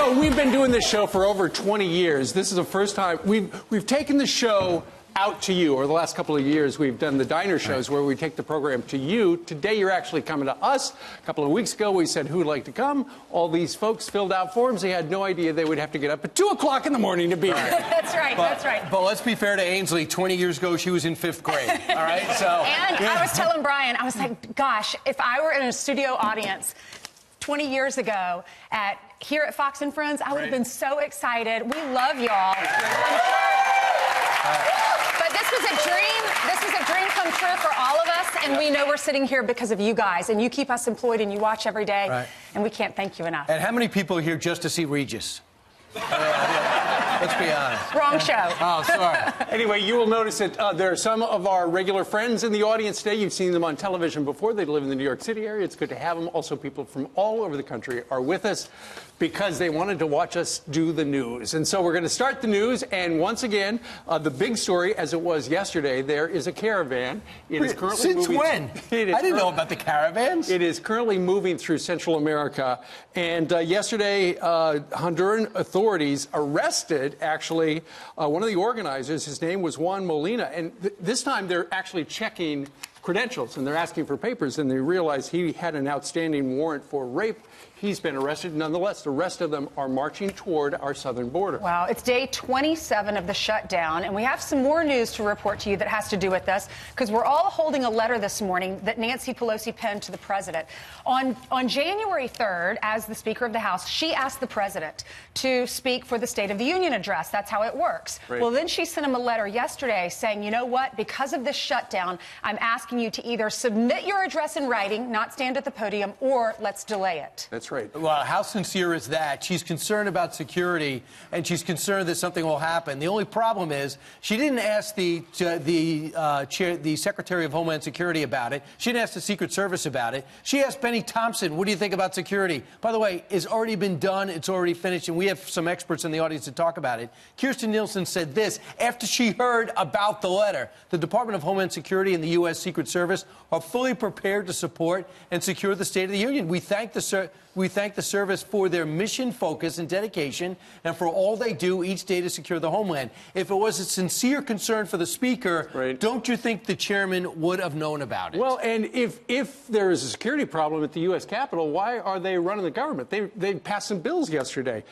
know, we've been doing this show for over 20 years. This is the first time we've taken the show out to you. Over the last couple of years, we've done the diner shows where we take the program to you. Today, you're actually coming to us. A couple of weeks ago, we said who would like to come. All these folks filled out forms. They had no idea they would have to get up at 2 o'clock in the morning to be here. That's right, that's right. But let's be fair to Ainsley. 20 years ago, she was in 5th grade, all right? So. And I was telling Brian, I was like, gosh, if I were in a studio audience 20 years ago here at Fox and Friends, I would have been so excited. We love y'all. But this was a dream come true for all of us, and we know we're sitting here because of you guys, and you keep us employed, and you watch every day, and we can't thank you enough. And how many people are here just to see Regis? Let's be honest. Wrong show. Oh, sorry. Anyway, you will notice that there are some of our regular friends in the audience today. You've seen them on television before. They live in the New York City area. It's good to have them. Also, people from all over the country are with us because they wanted to watch us do the news. And so we're going to start the news. And once again, the big story, as it was yesterday, there is a caravan. It is currently Since when? I didn't know about the caravans. It is currently moving through Central America. And yesterday, Honduran authorities arrested, actually, one of the organizers. His name was Juan Molina. And this time, they're actually checking credentials, and they're asking for papers, and they realize he had an outstanding warrant for rape. He's been arrested. Nonetheless, the rest of them are marching toward our southern border. Wow, it's day 27 of the shutdown, and we have some more news to report to you that has to do with this, because we're all holding a letter this morning that Nancy Pelosi penned to the president. On January 3rd, as the Speaker of the House, she asked the president to speak for the State of the Union address. That's how it works. Right. Well, then she sent him a letter yesterday saying, you know what, because of this shutdown, I'm asking you to either submit your address in writing, not stand at the podium, or let's delay it. That's right. Well, how sincere is that? She's concerned about security, and she's concerned that something will happen. The only problem is she didn't ask the Secretary of Homeland Security about it. She didn't ask the Secret Service about it. She asked Benny Thompson, what do you think about security? By the way, it's already been done. It's already finished, and we have some experts in the audience to talk about it. Kirstjen Nielsen said this after she heard about the letter. The Department of Homeland Security and the U.S. Secret Service are fully prepared to support and secure the State of the Union. We thank the service for their mission focus and dedication and for all they do each day to secure the homeland. If it was a sincere concern for the Speaker, don't you think the chairman would have known about it? Well, and if there is a security problem at the U.S. Capitol, why are they running the government? They passed some bills yesterday.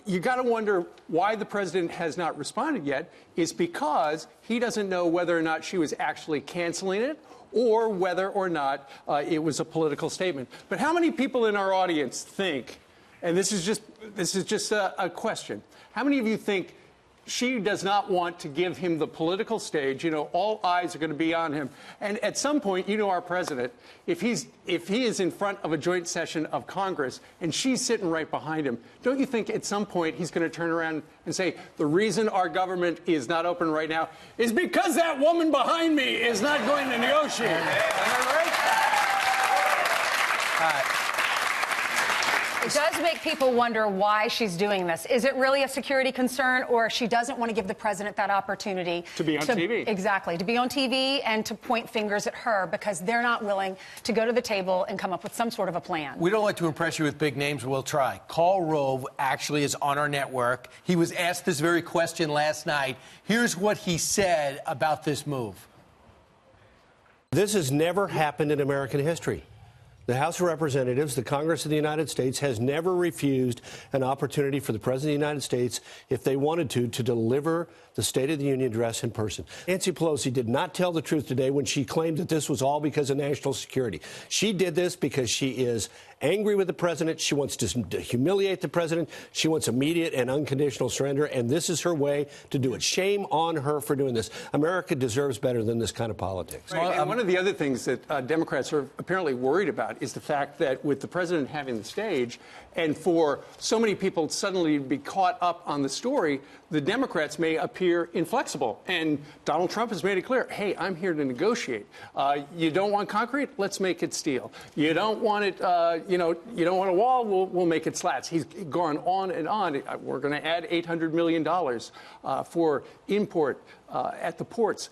You got to wonder why the president has not responded yet. Is because he doesn't know whether or not she was actually canceling it, or whether or not it was a political statement. But how many people in our audience think, and this is just a question, how many of you think she does not want to give him the political stage? You know, all eyes are going to be on him. And at some point, you know, our president, if he is in front of a joint session of Congress and she's sitting right behind him, don't you think at some point he's going to turn around and say, the reason our government is not open right now is because that woman behind me is not going to negotiate? Am I right? It does make people wonder why she's doing this. Is it really a security concern, or she doesn't want to give the president that opportunity to be on TV? Exactly, to be on TV and to point fingers at her because they're not willing to go to the table and come up with some sort of a plan. We don't like to impress you with big names, but we'll try. Karl Rove actually is on our network. He was asked this very question last night. Here's what he said about this move. This has never happened in American history. The House of Representatives, the Congress of the United States, has never refused an opportunity for the President of the United States, if they wanted to deliver the State of the Union address in person. Nancy Pelosi did not tell the truth today when she claimed that this was all because of national security. She did this because she is angry with the president. She wants to humiliate the president. She wants immediate and unconditional surrender, and this is her way to do it. Shame on her for doing this. America deserves better than this kind of politics. Right. And one of the other things that Democrats are apparently worried about is the fact that with the president having the stage, and for so many people suddenly to be caught up on the story, the Democrats may appear inflexible. And Donald Trump has made it clear, hey, I'm here to negotiate. You don't want concrete? Let's make it steel. You don't want it, you don't want a wall? We'll make it slats. He's gone on and on. We're going to add $800 million for import at the ports.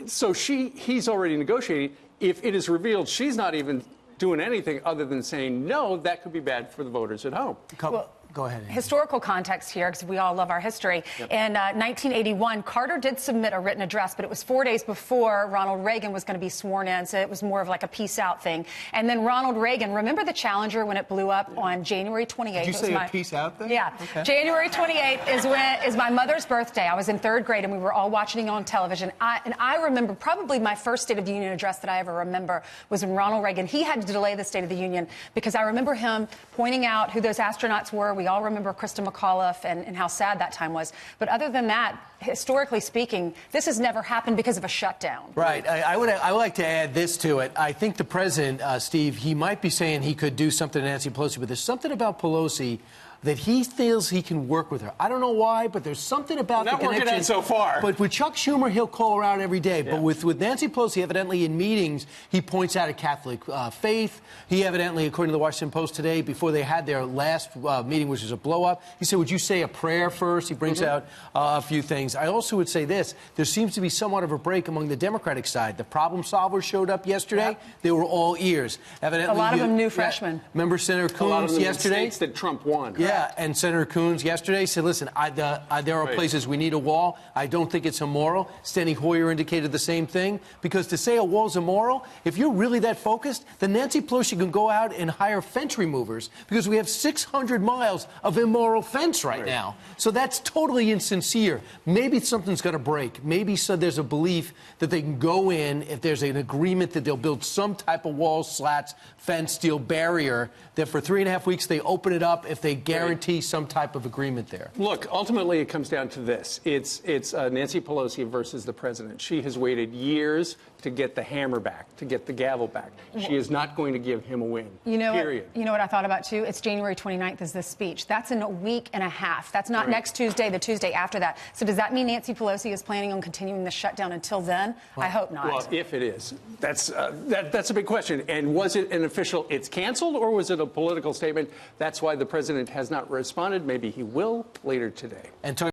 So he's already negotiating. If it is revealed she's not even doing anything other than saying no, that could be bad for the voters at home. Well, Go ahead. Historical context here, because we all love our history. Yep. In 1981, Carter did submit a written address, but it was 4 days before Ronald Reagan was going to be sworn in, so it was more of like a peace out thing. And then Ronald Reagan, remember the Challenger when it blew up on January 28th? Did you say a peace out thing? Yeah. Okay. January 28th is my mother's birthday. I was in 3rd grade, and we were all watching it on television. I remember probably my first State of the Union address that I ever remember was when Ronald Reagan, he had to delay the State of the Union because I remember him pointing out who those astronauts were. We all remember Krista McAuliffe and how sad that time was. But other than that, historically speaking, this has never happened because of a shutdown. Right. I would like to add this to it. I think the president, Steve, he might be saying he could do something to Nancy Pelosi, but there's something about Pelosi that he feels he can work with her. I don't know why, but there's something about the connection. Not working out so far. But with Chuck Schumer, he'll call her out every day. Yeah. But with Nancy Pelosi, evidently in meetings, he points out a Catholic faith. He evidently, according to the Washington Post today, before they had their last meeting, which was a blow-up, he said, would you say a prayer first? He brings out a few things. I also would say this. There seems to be somewhat of a break among the Democratic side. The problem solvers showed up yesterday. Yep. They were all ears. Evidently, a lot of them new freshmen. Remember Senator Coons a lot of them yesterday? In states that Trump won. Yeah, and Senator Coons yesterday said, listen, there are places we need a wall. I don't think it's immoral. Steny Hoyer indicated the same thing. Because to say a wall's immoral, if you're really that focused, then Nancy Pelosi can go out and hire fence removers because we have 600 miles of immoral fence right now. So that's totally insincere. Maybe something's going to break. Maybe there's a belief that they can go in, if there's an agreement that they'll build some type of wall, slats, fence, steel barrier, that for 3.5 weeks they open it up if they guarantee some type of agreement there. Look, ultimately it comes down to this. It's Nancy Pelosi versus the president. She has waited years to get the hammer back, to get the gavel back. She is not going to give him a win, period. You know what I thought about, too? It's January 29th is this speech. That's in a week and a half. That's not next Tuesday, the Tuesday after that. So does that mean Nancy Pelosi is planning on continuing the shutdown until then? Well, I hope not. Well, if it is. That's a big question. And was it an official, it's canceled, or was it a political statement? That's why the president has not responded. Maybe he will later today. And